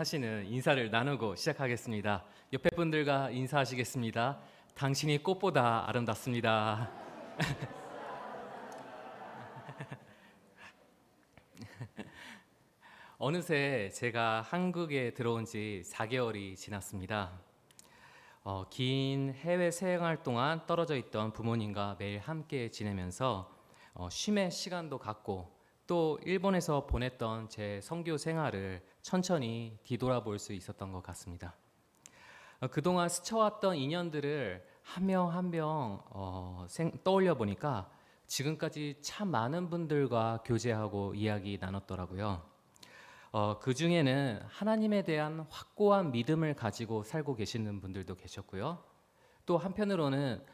하시는 인사를 나누고 시작하겠습니다. 옆에 분들과 인사하시겠습니다. 당신이 꽃보다 아름답습니다. 어느새 제가 한국에 들어온 지 4개월이 지났습니다. 긴 해외 생활 동안 떨어져 있던 부모님과 매일 함께 지내면서 쉼의 시간도 갖고 또 일본에서 보냈던 제 선교 생활을 천천히 뒤돌아볼 수 있었던 것 같습니다. 그동안 스쳐왔던 인연들을 한 명 한 명 떠올려 보니까 지금까지 참 많은 분들과 교제하고 이야기 나눴더라고요. 그 중에는 하나님에 대한 확고한 믿음을 가지고 살고 계시는 분들도 계셨고요. 또 한편으로는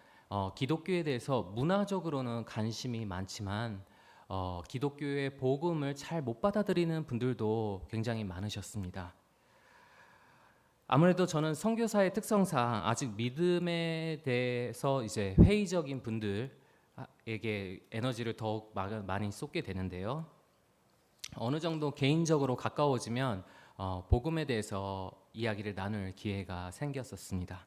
기독교에 대해서 문화적으로는 관심이 많지만 기독교의 복음을 잘 못 받아들이는 분들도 굉장히 많으셨습니다. 아무래도 저는 선교사의 특성상 아직 믿음에 대해서 이제 회의적인 분들에게 에너지를 더욱 많이 쏟게 되는데요. 어느 정도 개인적으로 가까워지면 복음에 대해서 이야기를 나눌 기회가 생겼었습니다.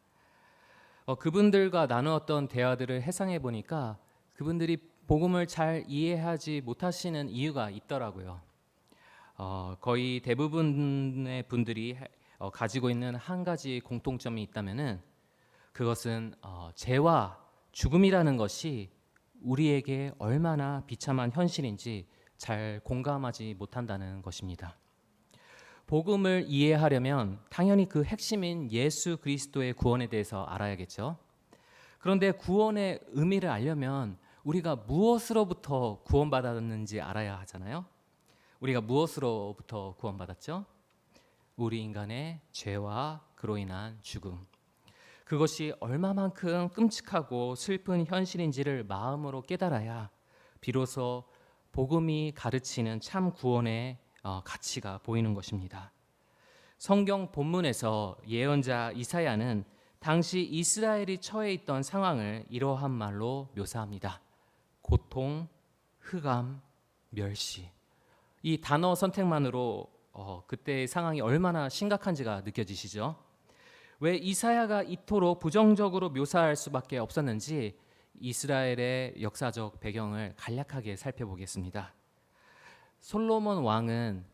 그분들과 나누었던 대화들을 해상해 보니까 그분들이 복음을 잘 이해하지 못하시는 이유가 있더라고요. 거의 대부분의 분들이 가지고 있는 한 가지 공통점이 있다면은 그것은 죄와 죽음이라는 것이 우리에게 얼마나 비참한 현실인지 잘 공감하지 못한다는 것입니다. 복음을 이해하려면 당연히 그 핵심인 예수 그리스도의 구원에 대해서 알아야겠죠. 그런데 구원의 의미를 알려면 우리가 무엇으로부터 구원받았는지 알아야 하잖아요. 우리가 무엇으로부터 구원받았죠? 우리 인간의 죄와 그로 인한 죽음. 그것이 얼마만큼 끔찍하고 슬픈 현실인지를 마음으로 깨달아야 비로소 복음이 가르치는 참 구원의 가치가 보이는 것입니다. 성경 본문에서 예언자 이사야는 당시 이스라엘이 처해 있던 상황을 이러한 말로 묘사합니다. 고통, 흑암, 멸시. 이 단어 선택만으로 그때의 상황이 얼마나 심각한지가 느껴지시죠? 왜 이사야가 이토록 부정적으로 묘사할 수밖에 없었는지 이스라엘의 역사적 배경을 간략하게 살펴보겠습니다. 솔로몬 왕은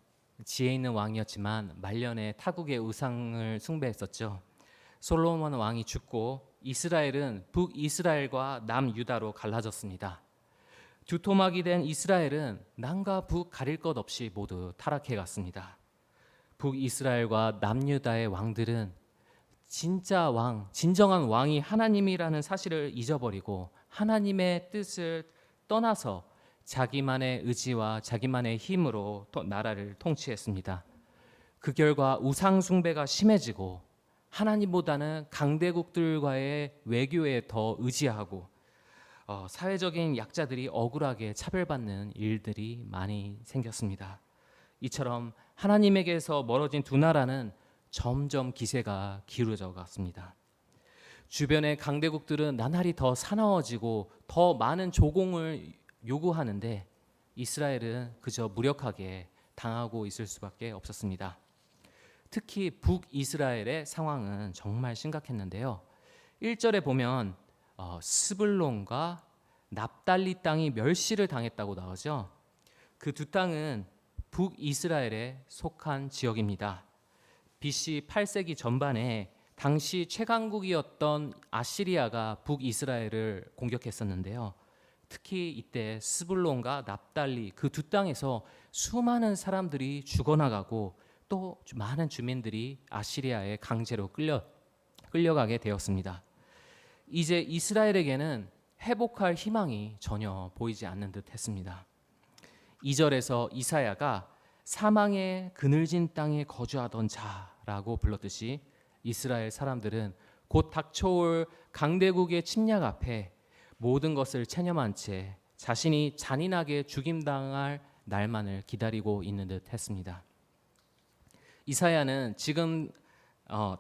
지혜 있는 왕이었지만 말년에 타국의 우상을 숭배했었죠. 솔로몬 왕이 죽고 이스라엘은 북이스라엘과 남유다로 갈라졌습니다. 두토막이 된 이스라엘은 남과 북 가릴 것 없이 모두 타락해 갔습니다. 북이스라엘과 남유다의 왕들은 진정한 왕이 하나님이라는 사실을 잊어버리고 하나님의 뜻을 떠나서 자기만의 의지와 자기만의 힘으로 나라를 통치했습니다. 그 결과 우상 숭배가 심해지고 하나님보다는 강대국들과의 외교에 더 의지하고 사회적인 약자들이 억울하게 차별받는 일들이 많이 생겼습니다. 이처럼 하나님에게서 멀어진 두 나라는 점점 기세가 기울어져 갔습니다. 주변의 강대국들은 나날이 더 사나워지고 더 많은 조공을 요구하는데 이스라엘은 그저 무력하게 당하고 있을 수밖에 없었습니다. 특히 북이스라엘의 상황은 정말 심각했는데요. 1절에 보면 스불론과 납달리 땅이 멸시를 당했다고 나오죠. 그 두 땅은 북이스라엘에 속한 지역입니다. BC 8세기 전반에 당시 최강국이었던 아시리아가 북이스라엘을 공격했었는데요. 특히 이때 스불론과 납달리 그 두 땅에서 수많은 사람들이 죽어나가고 또 많은 주민들이 아시리아에 강제로 끌려가게 되었습니다. 이제 이스라엘에게는 회복할 희망이 전혀 보이지 않는 듯 했습니다. 2절에서 이사야가 사망의 그늘진 땅에 거주하던 자라고 불렀듯이 이스라엘 사람들은 곧 닥쳐올 강대국의 침략 앞에 모든 것을 체념한 채 자신이 잔인하게 죽임당할 날만을 기다리고 있는 듯 했습니다. 이사야는 지금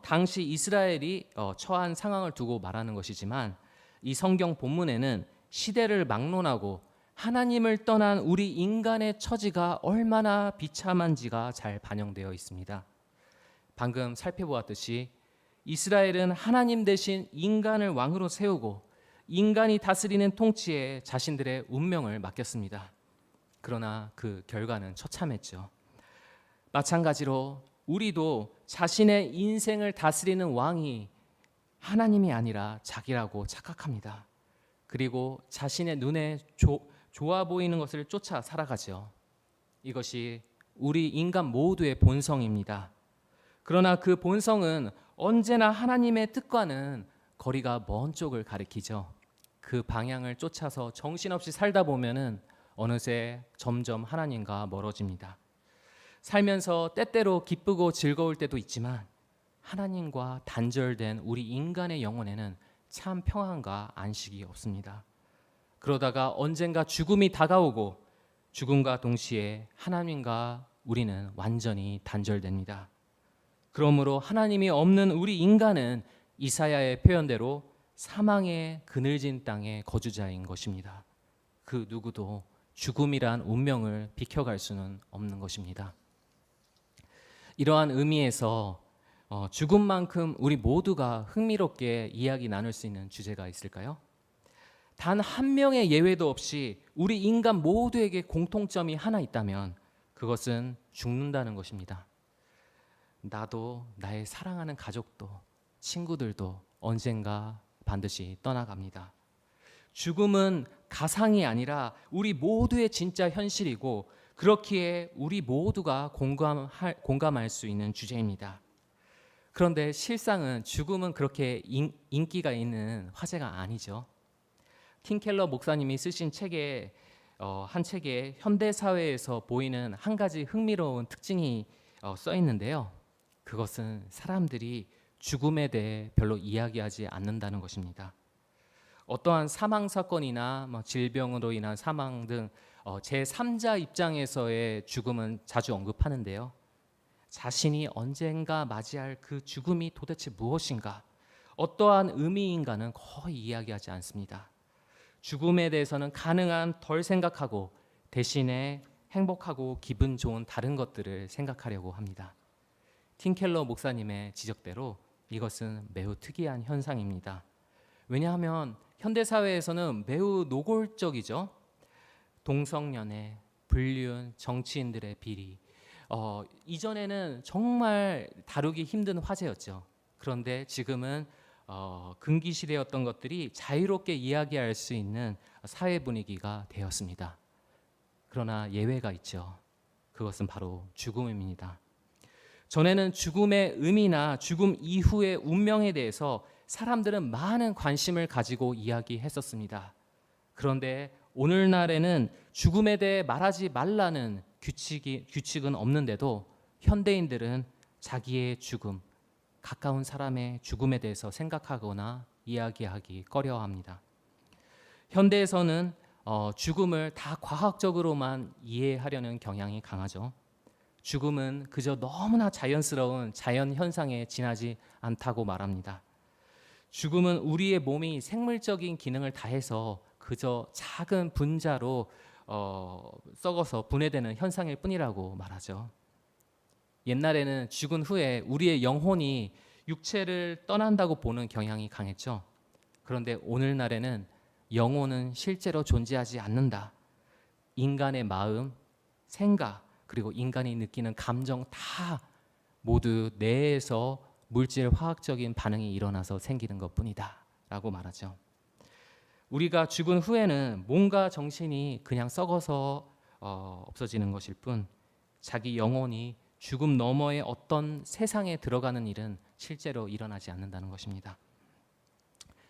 당시 이스라엘이 처한 상황을 두고 말하는 것이지만 이 성경 본문에는 시대를 막론하고 하나님을 떠난 우리 인간의 처지가 얼마나 비참한지가 잘 반영되어 있습니다. 방금 살펴보았듯이 이스라엘은 하나님 대신 인간을 왕으로 세우고 인간이 다스리는 통치에 자신들의 운명을 맡겼습니다. 그러나 그 결과는 처참했죠. 마찬가지로 우리도 자신의 인생을 다스리는 왕이 하나님이 아니라 자기라고 착각합니다. 그리고 자신의 눈에 좋아 보이는 것을 쫓아 살아가죠. 이것이 우리 인간 모두의 본성입니다. 그러나 그 본성은 언제나 하나님의 뜻과는 거리가 먼 쪽을 가리키죠. 그 방향을 쫓아서 정신없이 살다 보면은 어느새 점점 하나님과 멀어집니다. 살면서 때때로 기쁘고 즐거울 때도 있지만 하나님과 단절된 우리 인간의 영혼에는 참 평안과 안식이 없습니다. 그러다가 언젠가 죽음이 다가오고 죽음과 동시에 하나님과 우리는 완전히 단절됩니다. 그러므로 하나님이 없는 우리 인간은 이사야의 표현대로 사망의 그늘진 땅의 거주자인 것입니다. 그 누구도 죽음이란 운명을 비켜갈 수는 없는 것입니다. 이러한 의미에서 죽음만큼 우리 모두가 흥미롭게 이야기 나눌 수 있는 주제가 있을까요? 단 한 명의 예외도 없이 우리 인간 모두에게 공통점이 하나 있다면 그것은 죽는다는 것입니다. 나도 나의 사랑하는 가족도 친구들도 언젠가 반드시 떠나갑니다. 죽음은 가상이 아니라 우리 모두의 진짜 현실이고 그렇기에 우리 모두가 공감할 수 있는 주제입니다. 그런데 실상은 죽음은 그렇게 인기가 있는 화제가 아니죠. 팀 켈러 목사님이 쓰신 책에 한 책에 현대 사회에서 보이는 한 가지 흥미로운 특징이 써 있는데요. 그것은 사람들이 죽음에 대해 별로 이야기하지 않는다는 것입니다. 어떠한 사망 사건이나 질병으로 인한 사망 등 제3자 입장에서의 죽음은 자주 언급하는데요. 자신이 언젠가 맞이할 그 죽음이 도대체 무엇인가, 어떠한 의미인가는 거의 이야기하지 않습니다. 죽음에 대해서는 가능한 덜 생각하고 대신에 행복하고 기분 좋은 다른 것들을 생각하려고 합니다. 팀 켈러 목사님의 지적대로 이것은 매우 특이한 현상입니다. 왜냐하면 현대사회에서는 매우 노골적이죠. 동성연애, 불륜, 정치인들의 비리, 이전에는 정말 다루기 힘든 화제였죠. 그런데 지금은 금기시되었던 것들이 자유롭게 이야기할 수 있는 사회 분위기가 되었습니다. 그러나 예외가 있죠. 그것은 바로 죽음입니다. 전에는 죽음의 의미나 죽음 이후의 운명에 대해서 사람들은 많은 관심을 가지고 이야기했었습니다. 그런데 오늘날에는 죽음에 대해 말하지 말라는 규칙은 없는데도 현대인들은 자기의 죽음, 가까운 사람의 죽음에 대해서 생각하거나 이야기하기 꺼려합니다. 현대에서는 죽음을 다 과학적으로만 이해하려는 경향이 강하죠. 죽음은 그저 너무나 자연스러운 자연 현상에 지나지 않다고 말합니다. 죽음은 우리의 몸이 생물적인 기능을 다해서 그저 작은 분자로 썩어서 분해되는 현상일 뿐이라고 말하죠. 옛날에는 죽은 후에 우리의 영혼이 육체를 떠난다고 보는 경향이 강했죠. 그런데 오늘날에는 영혼은 실제로 존재하지 않는다. 인간의 마음, 생각, 그리고 인간이 느끼는 감정 다 모두 뇌에서 물질 화학적인 반응이 일어나서 생기는 것뿐이다 라고 말하죠. 우리가 죽은 후에는 몸과 정신이 그냥 썩어서 없어지는 것일 뿐 자기 영혼이 죽음 너머의 어떤 세상에 들어가는 일은 실제로 일어나지 않는다는 것입니다.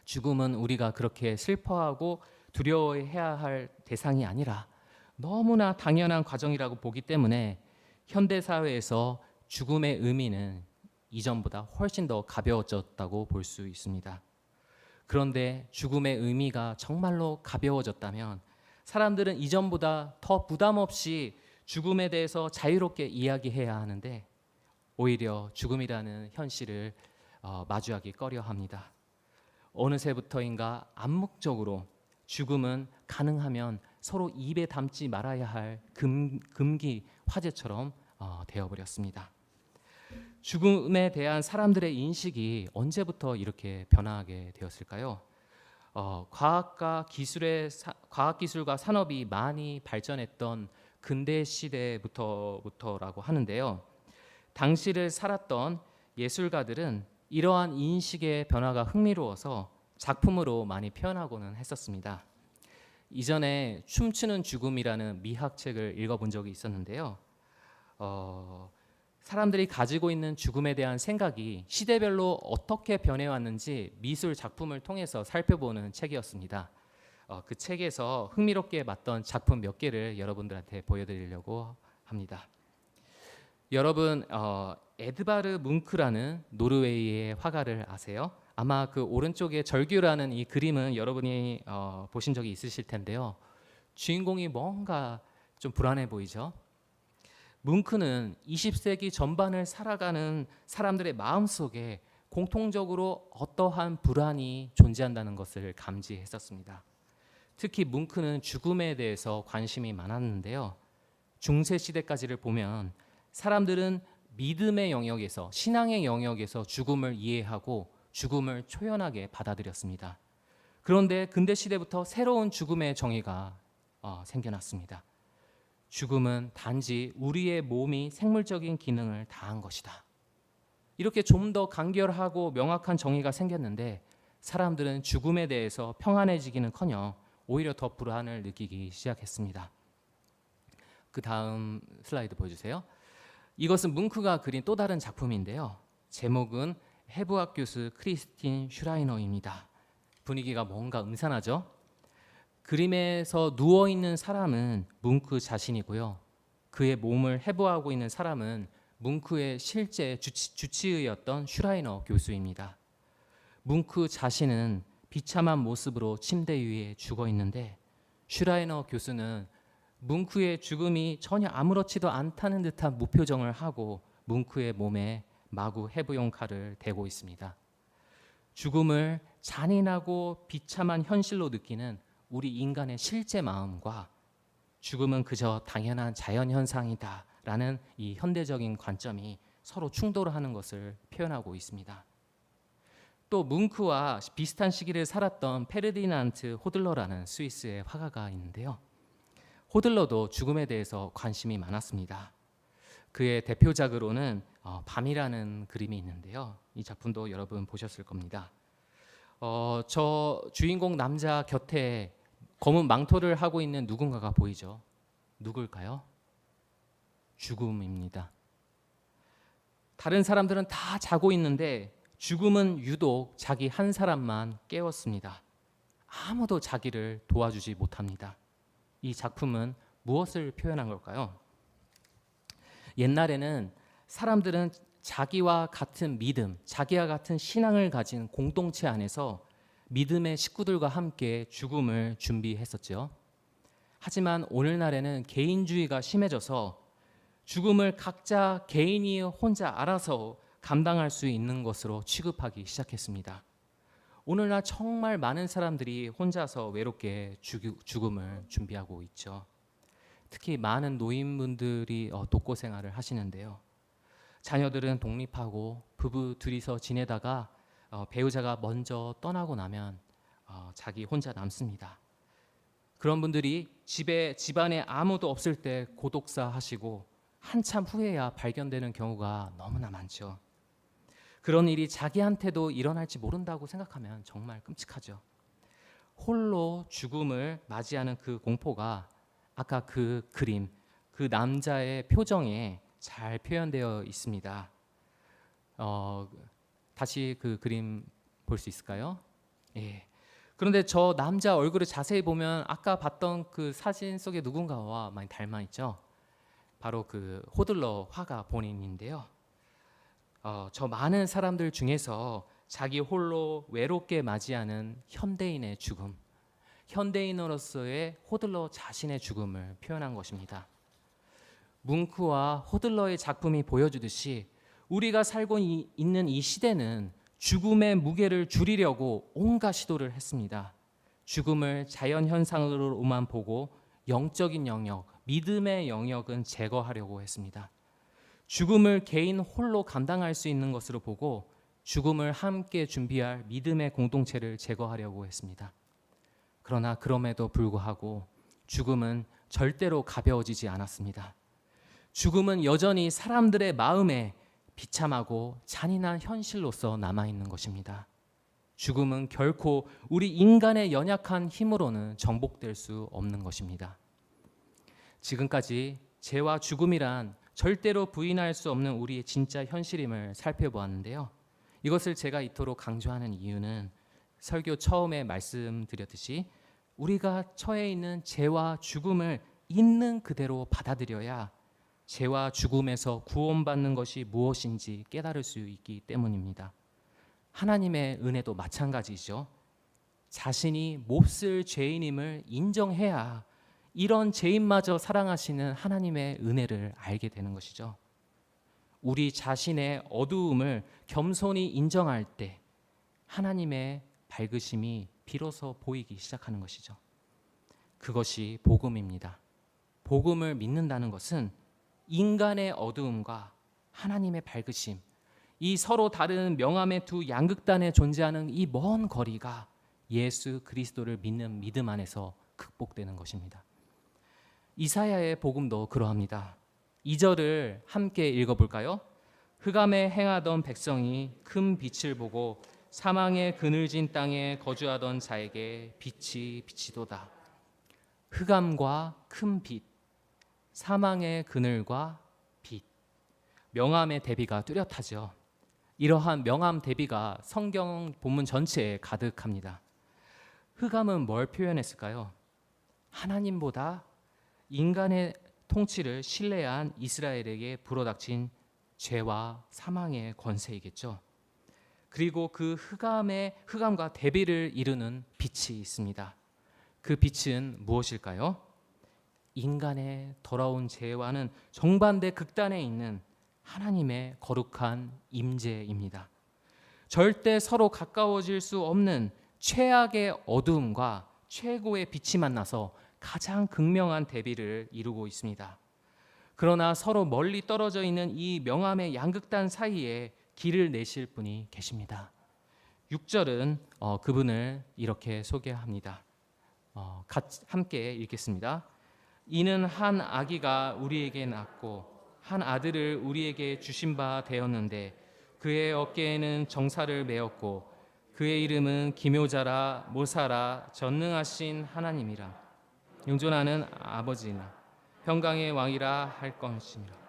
죽음은 우리가 그렇게 슬퍼하고 두려워해야 할 대상이 아니라 너무나 당연한 과정이라고 보기 때문에 현대사회에서 죽음의 의미는 이전보다 훨씬 더 가벼워졌다고 볼 수 있습니다. 그런데 죽음의 의미가 정말로 가벼워졌다면 사람들은 이전보다 더 부담 없이 죽음에 대해서 자유롭게 이야기해야 하는데 오히려 죽음이라는 현실을 마주하기 꺼려합니다. 어느새부터인가 암묵적으로 죽음은 가능하면 서로 입에 담지 말아야 할 금기 화제처럼 되어버렸습니다. 죽음에 대한 사람들의 인식이 언제부터 이렇게 변화하게 되었을까요? 과학과 기술과 산업이 많이 발전했던 근대 시대부터라고 하는데요. 당시를 살았던 예술가들은 이러한 인식의 변화가 흥미로워서 작품으로 많이 표현하고는 했었습니다. 이전에 춤추는 죽음이라는 미학책을 읽어본 적이 있었는데요. 사람들이 가지고 있는 죽음에 대한 생각이 시대별로 어떻게 변해왔는지 미술 작품을 통해서 살펴보는 책이었습니다. 그 책에서 흥미롭게 봤던 작품 몇 개를 여러분들한테 보여드리려고 합니다. 여러분, 에드바르 뭉크라는 노르웨이의 화가를 아세요? 아마 그 오른쪽에 절규라는 이 그림은 여러분이 보신 적이 있으실 텐데요. 주인공이 뭔가 좀 불안해 보이죠? 뭉크는 20세기 전반을 살아가는 사람들의 마음속에 공통적으로 어떠한 불안이 존재한다는 것을 감지했었습니다. 특히 뭉크는 죽음에 대해서 관심이 많았는데요. 중세 시대까지를 보면 사람들은 믿음의 영역에서, 신앙의 영역에서 죽음을 이해하고 죽음을 초연하게 받아들였습니다. 그런데 근대 시대부터 새로운 죽음의 정의가 생겨났습니다. 죽음은 단지 우리의 몸이 생물적인 기능을 다한 것이다. 이렇게 좀 더 간결하고 명확한 정의가 생겼는데 사람들은 죽음에 대해서 평안해지기는커녕 오히려 더 불안을 느끼기 시작했습니다. 그 다음 슬라이드 보여주세요. 이것은 뭉크가 그린 또 다른 작품인데요. 제목은 해부학 교수 크리스틴 슈라이너입니다. 분위기가 뭔가 음산하죠? 그림에서 누워있는 사람은 뭉크 자신이고요. 그의 몸을 해부하고 있는 사람은 뭉크의 실제 주치의였던 슈라이너 교수입니다. 뭉크 자신은 비참한 모습으로 침대 위에 죽어 있는데 슈라이너 교수는 뭉크의 죽음이 전혀 아무렇지도 않다는 듯한 무표정을 하고 뭉크의 몸에 마구 해부용 칼을 대고 있습니다. 죽음을 잔인하고 비참한 현실로 느끼는 우리 인간의 실제 마음과 죽음은 그저 당연한 자연현상이다라는 이 현대적인 관점이 서로 충돌하는 것을 표현하고 있습니다. 또 뭉크와 비슷한 시기를 살았던 페르디난트 호들러라는 스위스의 화가가 있는데요. 호들러도 죽음에 대해서 관심이 많았습니다. 그의 대표작으로는 밤이라는 그림이 있는데요. 이 작품도 여러분 보셨을 겁니다. 저 주인공 남자 곁에 검은 망토를 하고 있는 누군가가 보이죠? 누굴까요? 죽음입니다. 다른 사람들은 다 자고 있는데 죽음은 유독 자기 한 사람만 깨웠습니다. 아무도 자기를 도와주지 못합니다. 이 작품은 무엇을 표현한 걸까요? 옛날에는 사람들은 자기와 같은 믿음, 자기와 같은 신앙을 가진 공동체 안에서 믿음의 식구들과 함께 죽음을 준비했었죠. 하지만 오늘날에는 개인주의가 심해져서 죽음을 각자 개인이 혼자 알아서 감당할 수 있는 것으로 취급하기 시작했습니다. 오늘날 정말 많은 사람들이 혼자서 외롭게 죽음을 준비하고 있죠. 특히 많은 노인분들이 독거 생활을 하시는데요. 자녀들은 독립하고 부부 둘이서 지내다가 배우자가 먼저 떠나고 나면 자기 혼자 남습니다. 그런 분들이 집안에 아무도 없을 때 고독사 하시고 한참 후에야 발견되는 경우가 너무나 많죠. 그런 일이 자기한테도 일어날지 모른다고 생각하면 정말 끔찍하죠. 홀로 죽음을 맞이하는 그 공포가 아까 그 그림, 그 남자의 표정에 잘 표현되어 있습니다. 다시 그 그림 볼 수 있을까요? 예. 그런데 저 남자 얼굴을 자세히 보면 아까 봤던 그 사진 속의 누군가와 많이 닮아 있죠. 바로 그 호들러 화가 본인인데요. 저 많은 사람들 중에서 자기 홀로 외롭게 맞이하는 현대인의 죽음, 현대인으로서의 호들러 자신의 죽음을 표현한 것입니다. 뭉크와 호들러의 작품이 보여주듯이 우리가 살고 있는 이 시대는 죽음의 무게를 줄이려고 온갖 시도를 했습니다. 죽음을 자연현상으로만 보고 영적인 영역, 믿음의 영역은 제거하려고 했습니다. 죽음을 개인 홀로 감당할 수 있는 것으로 보고 죽음을 함께 준비할 믿음의 공동체를 제거하려고 했습니다. 그러나 그럼에도 불구하고 죽음은 절대로 가벼워지지 않았습니다. 죽음은 여전히 사람들의 마음에 비참하고 잔인한 현실로서 남아있는 것입니다. 죽음은 결코 우리 인간의 연약한 힘으로는 정복될 수 없는 것입니다. 지금까지 죄와 죽음이란 절대로 부인할 수 없는 우리의 진짜 현실임을 살펴보았는데요. 이것을 제가 이토록 강조하는 이유는 설교 처음에 말씀드렸듯이 우리가 처해 있는 죄와 죽음을 있는 그대로 받아들여야 죄와 죽음에서 구원받는 것이 무엇인지 깨달을 수 있기 때문입니다. 하나님의 은혜도 마찬가지죠. 자신이 몹쓸 죄인임을 인정해야 이런 죄인마저 사랑하시는 하나님의 은혜를 알게 되는 것이죠. 우리 자신의 어두움을 겸손히 인정할 때 하나님의 밝으심이 비로소 보이기 시작하는 것이죠. 그것이 복음입니다. 복음을 믿는다는 것은 인간의 어두움과 하나님의 밝으심, 이 서로 다른 명암의 두 양극단에 존재하는 이 먼 거리가 예수 그리스도를 믿는 믿음 안에서 극복되는 것입니다. 이사야의 복음도 그러합니다. 2절을 함께 읽어볼까요? 흑암에 행하던 백성이 큰 빛을 보고 사망의 그늘진 땅에 거주하던 자에게 빛이 비치도다. 흑암과 큰 빛, 사망의 그늘과 빛, 명암의 대비가 뚜렷하죠. 이러한 명암 대비가 성경 본문 전체에 가득합니다. 흑암은 뭘 표현했을까요? 하나님보다 인간의 통치를 신뢰한 이스라엘에게 불어닥친 죄와 사망의 권세이겠죠. 그리고 그 흑암과 대비를 이루는 빛이 있습니다. 그 빛은 무엇일까요? 인간의 더러운 죄와는 정반대 극단에 있는 하나님의 거룩한 임재입니다. 절대 서로 가까워질 수 없는 최악의 어두움과 최고의 빛이 만나서 가장 극명한 대비를 이루고 있습니다. 그러나 서로 멀리 떨어져 있는 이 명암의 양극단 사이에 길을 내실 분이 계십니다. 6절은 그분을 이렇게 소개합니다. 함께 읽겠습니다. 이는 한 아기가 우리에게 낳고 한 아들을 우리에게 주신 바 되었는데 그의 어깨에는 정사를 메었고 그의 이름은 기묘자라 모사라 전능하신 하나님이라 영존하는 아버지나 평강의 왕이라 할 것이니라.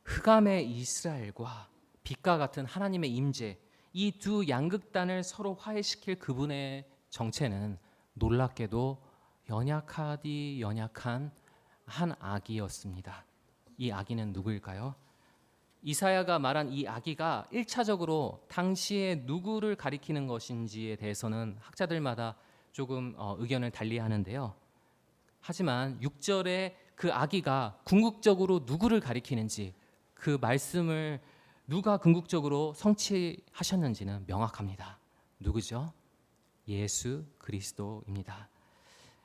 흑암의 이스라엘과 빛과 같은 하나님의 임재, 이 두 양극단을 서로 화해시킬 그분의 정체는 놀랍게도 연약하디 연약한 한 아기였습니다. 이 아기는 누구일까요? 이사야가 말한 이 아기가 1차적으로 당시에 누구를 가리키는 것인지에 대해서는 학자들마다 조금 의견을 달리하는데요. 하지만 6절에 그 아기가 궁극적으로 누구를 가리키는지, 그 말씀을 누가 궁극적으로 성취하셨는지는 명확합니다. 누구죠? 예수 그리스도입니다.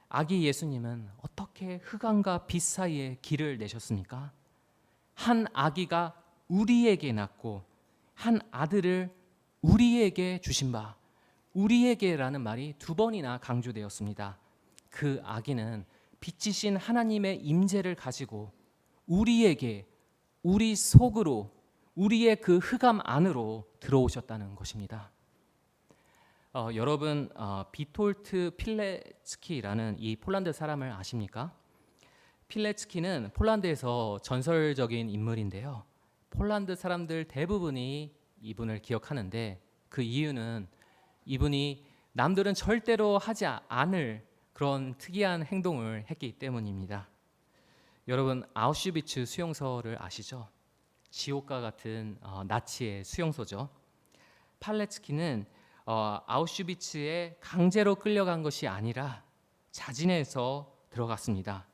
아기 예수님은 어떻게 흑암과 빛 사이에 길을 내셨습니까? 한 아기가 우리에게 낳고 한 아들을 우리에게 주신 바, 우리에게라는 말이 두 번이나 강조되었습니다. 그 아기는 빛이신 하나님의 임재를 가지고 우리에게, 우리 속으로, 우리의 그 흑암 안으로 들어오셨다는 것입니다. 여러분 비톨트 필레츠키라는 이 폴란드 사람을 아십니까? 필레츠키는 폴란드에서 전설적인 인물인데요. 폴란드 사람들 대부분이 이분을 기억하는데 그 이유는 이분이 남들은 절대로 하지 않을 그런 특이한 행동을 했기 때문입니다. 여러분 아우슈비츠 수용소를 아시죠? 지옥과 같은 나치의 수용소죠. 팔레츠키는 아우슈비츠에 강제로 끌려간 것이 아니라 자진해서 들어갔습니다.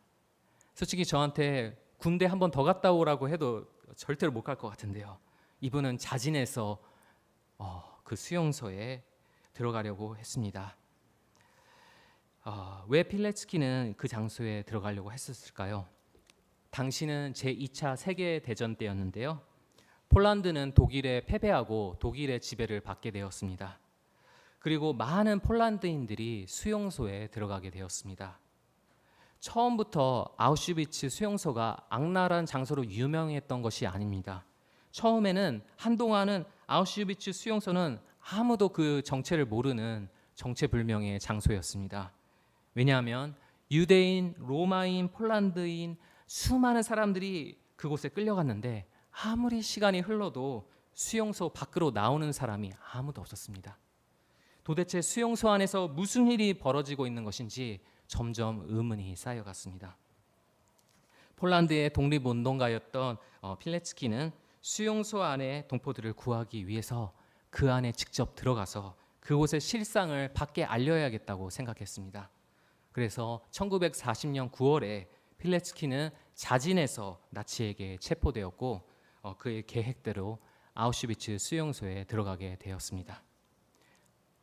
솔직히 저한테 군대 한 번 더 갔다 오라고 해도 절대로 못 갈 것 같은데요. 이분은 자진해서 그 수용소에 들어가려고 했습니다. 왜 필레츠키는 그 장소에 들어가려고 했었을까요? 당시는 제2차 세계대전 때였는데요. 폴란드는 독일에 패배하고 독일의 지배를 받게 되었습니다. 그리고 많은 폴란드인들이 수용소에 들어가게 되었습니다. 처음부터 아우슈비츠 수용소가 악랄한 장소로 유명했던 것이 아닙니다. 처음에는 한동안은 아우슈비츠 수용소는 아무도 그 정체를 모르는 정체불명의 장소였습니다. 왜냐하면 유대인, 로마인, 폴란드인 수많은 사람들이 그곳에 끌려갔는데 아무리 시간이 흘러도 수용소 밖으로 나오는 사람이 아무도 없었습니다. 도대체 수용소 안에서 무슨 일이 벌어지고 있는 것인지 점점 의문이 쌓여갔습니다. 폴란드의 독립운동가였던 필레츠키는 수용소 안의 동포들을 구하기 위해서 그 안에 직접 들어가서 그곳의 실상을 밖에 알려야겠다고 생각했습니다. 그래서 1940년 9월에 필레츠키는 자진해서 나치에게 체포되었고 그의 계획대로 아우슈비츠 수용소에 들어가게 되었습니다.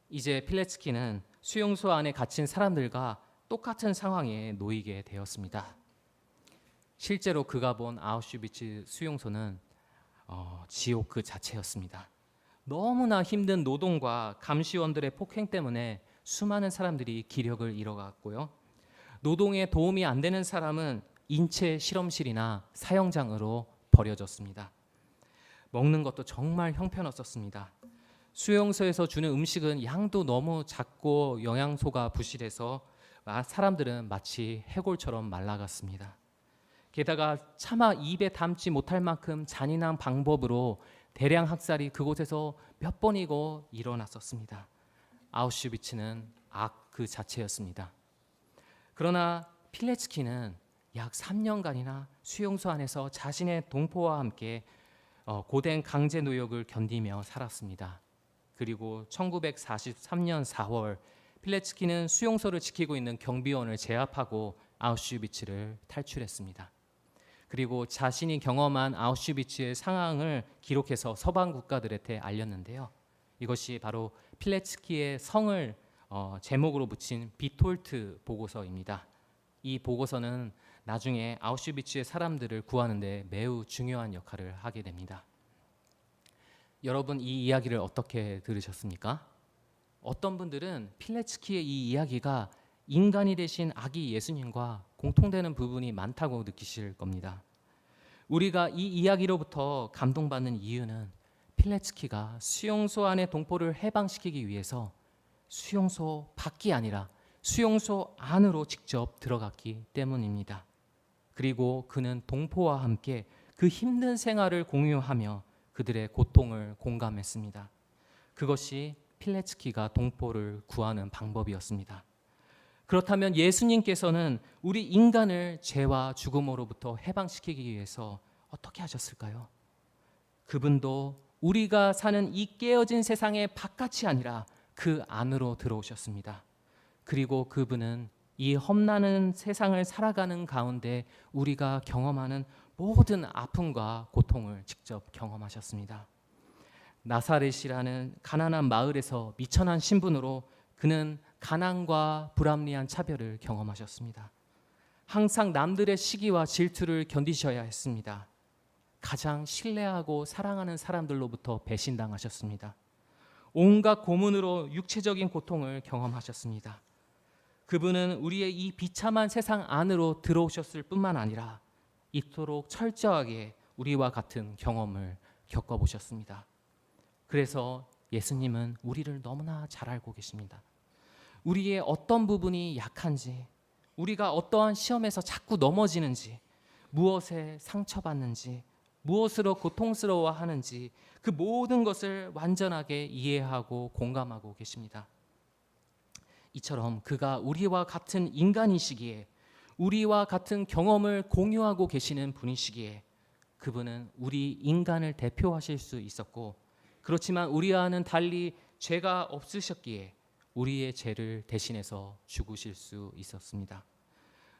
이제 필레츠키는 수용소 안에 갇힌 사람들과 똑같은 상황에 놓이게 되었습니다. 실제로 그가 본 아우슈비츠 수용소는 지옥 그 자체였습니다. 너무나 힘든 노동과 감시원들의 폭행 때문에 수많은 사람들이 기력을 잃어갔고요. 노동에 도움이 안 되는 사람은 인체 실험실이나 사형장으로 버려졌습니다. 먹는 것도 정말 형편없었습니다. 수용소에서 주는 음식은 양도 너무 작고 영양소가 부실해서 사람들은 마치 해골처럼 말라갔습니다. 게다가 차마 입에 담지 못할 만큼 잔인한 방법으로 대량 학살이 그곳에서 몇 번이고 일어났었습니다. 아우슈비츠는 악 그 자체였습니다. 그러나 필레츠키는 약 3년간이나 수용소 안에서 자신의 동포와 함께 고된 강제 노역을 견디며 살았습니다. 그리고 1943년 4월 필레츠키는 수용소를 지키고 있는 경비원을 제압하고 아우슈비츠를 탈출했습니다. 그리고 자신이 경험한 아우슈비츠의 상황을 기록해서 서방 국가들한테 알렸는데요. 이것이 바로 필레츠키의 성을 제목으로 붙인 비톨트 보고서입니다. 이 보고서는 나중에 아우슈비츠의 사람들을 구하는 데 매우 중요한 역할을 하게 됩니다. 여러분, 이 이야기를 어떻게 들으셨습니까? 어떤 분들은 필레츠키의 이 이야기가 인간이 되신 아기 예수님과 공통되는 부분이 많다고 느끼실 겁니다. 우리가 이 이야기로부터 감동받는 이유는 필레츠키가 수용소 안의 동포를 해방시키기 위해서 수용소 밖이 아니라 수용소 안으로 직접 들어갔기 때문입니다. 그리고 그는 동포와 함께 그 힘든 생활을 공유하며 그들의 고통을 공감했습니다. 그것이 필레츠키가 동포를 구하는 방법이었습니다. 그렇다면 예수님께서는 우리 인간을 죄와 죽음으로부터 해방시키기 위해서 어떻게 하셨을까요? 그분도 우리가 사는 이 깨어진 세상의 바깥이 아니라 그 안으로 들어오셨습니다. 그리고 그분은 이 험난한 세상을 살아가는 가운데 우리가 경험하는 모든 아픔과 고통을 직접 경험하셨습니다. 나사렛이라는 가난한 마을에서 미천한 신분으로 그는 가난과 불합리한 차별을 경험하셨습니다. 항상 남들의 시기와 질투를 견디셔야 했습니다. 가장 신뢰하고 사랑하는 사람들로부터 배신당하셨습니다. 온갖 고문으로 육체적인 고통을 경험하셨습니다. 그분은 우리의 이 비참한 세상 안으로 들어오셨을 뿐만 아니라 이토록 철저하게 우리와 같은 경험을 겪어보셨습니다. 그래서 예수님은 우리를 너무나 잘 알고 계십니다. 우리의 어떤 부분이 약한지, 우리가 어떠한 시험에서 자꾸 넘어지는지, 무엇에 상처받는지, 무엇으로 고통스러워하는지 그 모든 것을 완전하게 이해하고 공감하고 계십니다. 이처럼 그가 우리와 같은 인간이시기에, 우리와 같은 경험을 공유하고 계시는 분이시기에 그분은 우리 인간을 대표하실 수 있었고, 그렇지만 우리와는 달리 죄가 없으셨기에 우리의 죄를 대신해서 죽으실 수 있었습니다.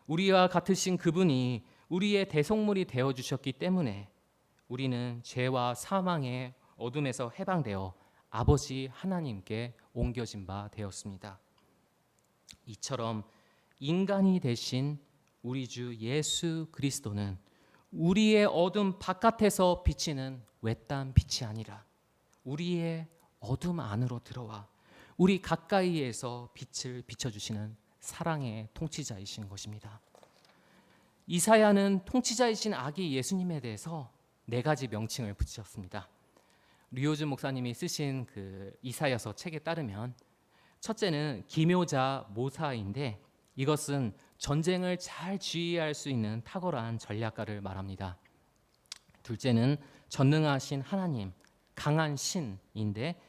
우리와 같으신 그분이 우리의 대속물이 되어주셨기 때문에 우리는 죄와 사망의 어둠에서 해방되어 아버지 하나님께 옮겨진 바 되었습니다. 이처럼 인간이 되신 우리 주 예수 그리스도는 우리의 어둠 바깥에서 비치는 외딴 빛이 아니라 우리의 어둠 안으로 들어와 우리 가까이에서 빛을 비춰주시는 사랑의 통치자이신 것입니다. 이사야는 통치자이신 아기 예수님에 대해서 4가지 명칭을 붙였습니다. 류호준 목사님이 쓰신 그 이사야서 책에 따르면 첫째는 기묘자 모사인데 이것은 전쟁을 잘 지휘할 수 있는 탁월한 전략가를 말합니다. 둘째는 전능하신 하나님, 강한 신인데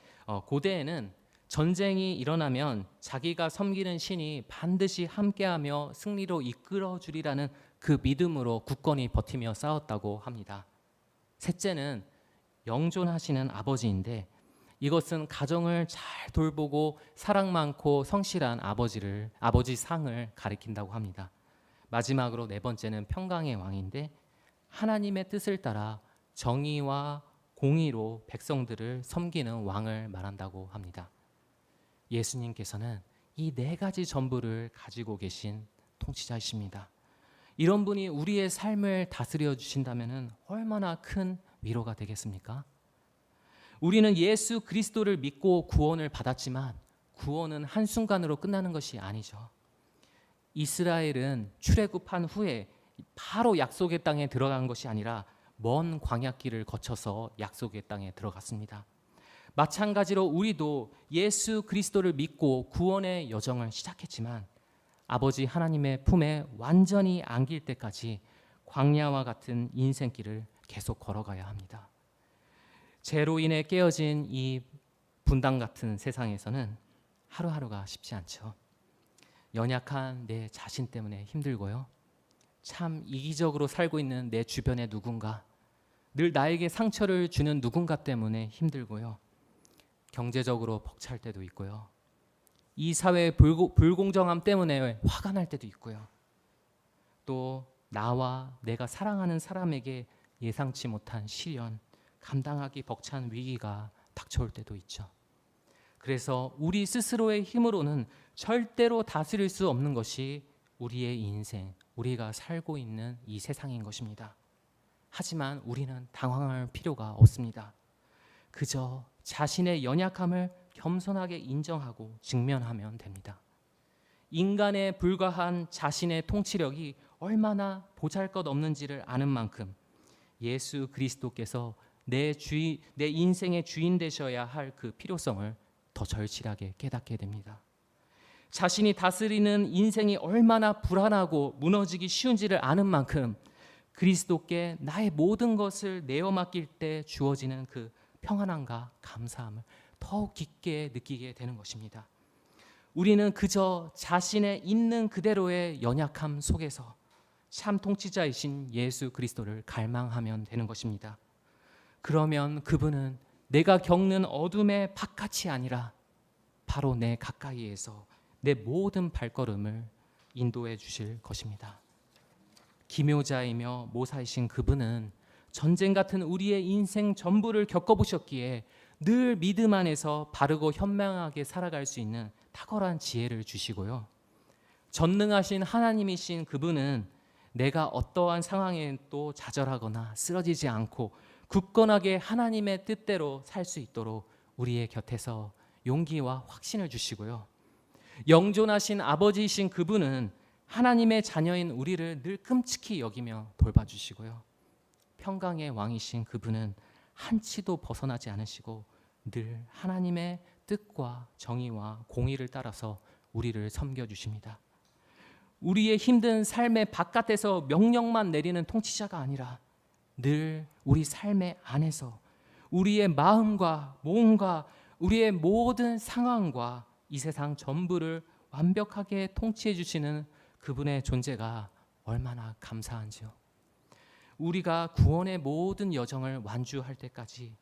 고대에는 전쟁이 일어나면 자기가 섬기는 신이 반드시 함께하며 승리로 이끌어 주리라는 그 믿음으로 굳건히 버티며 싸웠다고 합니다. 셋째는 영존하시는 아버지인데 이것은 가정을 잘 돌보고 사랑 많고 성실한 아버지 상을 가리킨다고 합니다. 마지막으로 4번째는 평강의 왕인데 하나님의 뜻을 따라 정의와 공의로 백성들을 섬기는 왕을 말한다고 합니다. 예수님께서는 이 4가지 전부를 가지고 계신 통치자이십니다. 이런 분이 우리의 삶을 다스려 주신다면 얼마나 큰 위로가 되겠습니까? 우리는 예수 그리스도를 믿고 구원을 받았지만 구원은 한순간으로 끝나는 것이 아니죠. 이스라엘은 출애굽한 후에 바로 약속의 땅에 들어간 것이 아니라 먼 광야길을 거쳐서 약속의 땅에 들어갔습니다. 마찬가지로 우리도 예수 그리스도를 믿고 구원의 여정을 시작했지만 아버지 하나님의 품에 완전히 안길 때까지 광야와 같은 인생길을 계속 걸어가야 합니다. 죄로 인해 깨어진 이 분당 같은 세상에서는 하루하루가 쉽지 않죠. 연약한 내 자신 때문에 힘들고요. 참 이기적으로 살고 있는 내 주변의 누군가, 늘 나에게 상처를 주는 누군가 때문에 힘들고요. 경제적으로 벅찰 때도 있고요. 이 사회의 불공정함 때문에 화가 날 때도 있고요. 또 나와 내가 사랑하는 사람에게 예상치 못한 시련, 감당하기 벅찬 위기가 닥쳐올 때도 있죠. 그래서 우리 스스로의 힘으로는 절대로 다스릴 수 없는 것이 우리의 인생, 우리가 살고 있는 이 세상인 것입니다. 하지만 우리는 당황할 필요가 없습니다. 그저 자신의 연약함을 겸손하게 인정하고 직면하면 됩니다. 인간에 불과한 자신의 통치력이 얼마나 보잘것없는지를 아는 만큼 예수 그리스도께서 내 인생의 주인 되셔야 할 그 필요성을 더 절실하게 깨닫게 됩니다. 자신이 다스리는 인생이 얼마나 불안하고 무너지기 쉬운지를 아는 만큼 그리스도께 나의 모든 것을 내어 맡길 때 주어지는 그 평안함과 감사함을 더욱 깊게 느끼게 되는 것입니다. 우리는 그저 자신의 있는 그대로의 연약함 속에서 참 통치자이신 예수 그리스도를 갈망하면 되는 것입니다. 그러면 그분은 내가 겪는 어둠의 바깥이 아니라 바로 내 가까이에서 내 모든 발걸음을 인도해 주실 것입니다. 기묘자이며 모사이신 그분은 전쟁 같은 우리의 인생 전부를 겪어보셨기에 늘 믿음 안에서 바르고 현명하게 살아갈 수 있는 탁월한 지혜를 주시고요. 전능하신 하나님이신 그분은 내가 어떠한 상황에 또 좌절하거나 쓰러지지 않고 굳건하게 하나님의 뜻대로 살 수 있도록 우리의 곁에서 용기와 확신을 주시고요. 영존하신 아버지이신 그분은 하나님의 자녀인 우리를 늘 끔찍히 여기며 돌봐주시고요. 평강의 왕이신 그분은 한치도 벗어나지 않으시고 늘 하나님의 뜻과 정의와 공의를 따라서 우리를 섬겨주십니다. 우리의 힘든 삶의 바깥에서 명령만 내리는 통치자가 아니라 늘 우리 삶의 안에서 우리의 마음과 몸과 우리의 모든 상황과 이 세상 전부를 완벽하게 통치해 주시는 그분의 존재가 얼마나 감사한지요. 우리가 구원의 모든 여정을 완주할 때까지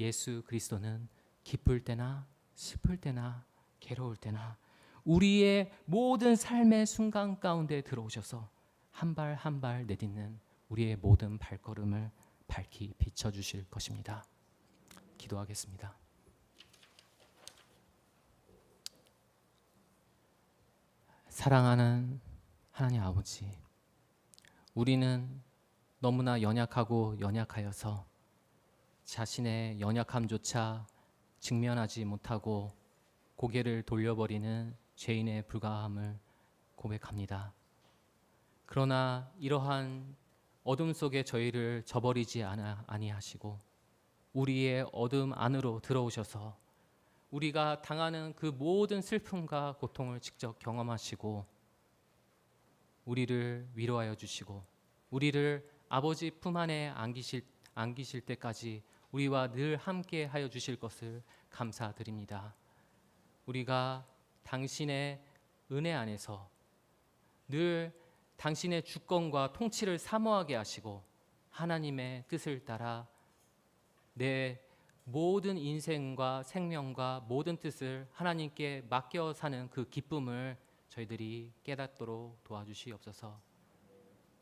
예수 그리스도는 기쁠 때나 슬플 때나 괴로울 때나 우리의 모든 삶의 순간 가운데 들어오셔서 한 발 한 발 내딛는 우리의 모든 발걸음을 밝히 비춰주실 것입니다. 기도하겠습니다. 사랑하는 하나님 아버지, 우리는 너무나 연약하고 연약하여서 자신의 연약함조차 직면하지 못하고 고개를 돌려버리는 죄인에 불과함을 고백합니다. 그러나 이러한 어둠 속에 저희를 저버리지 아니하시고 우리의 어둠 안으로 들어오셔서 우리가 당하는 그 모든 슬픔과 고통을 직접 경험하시고 우리를 위로하여 주시고 우리를 아버지 품 안에 안기실 때까지 우리와 늘 함께 하여 주실 것을 감사드립니다. 우리가 당신의 은혜 안에서 늘 당신의 주권과 통치를 사모하게 하시고 하나님의 뜻을 따라 내 모든 인생과 생명과 모든 뜻을 하나님께 맡겨 사는 그 기쁨을 저희들이 깨닫도록 도와주시옵소서.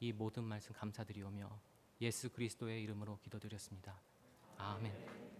이 모든 말씀 감사드리오며 예수 그리스도의 이름으로 기도드렸습니다. 아멘.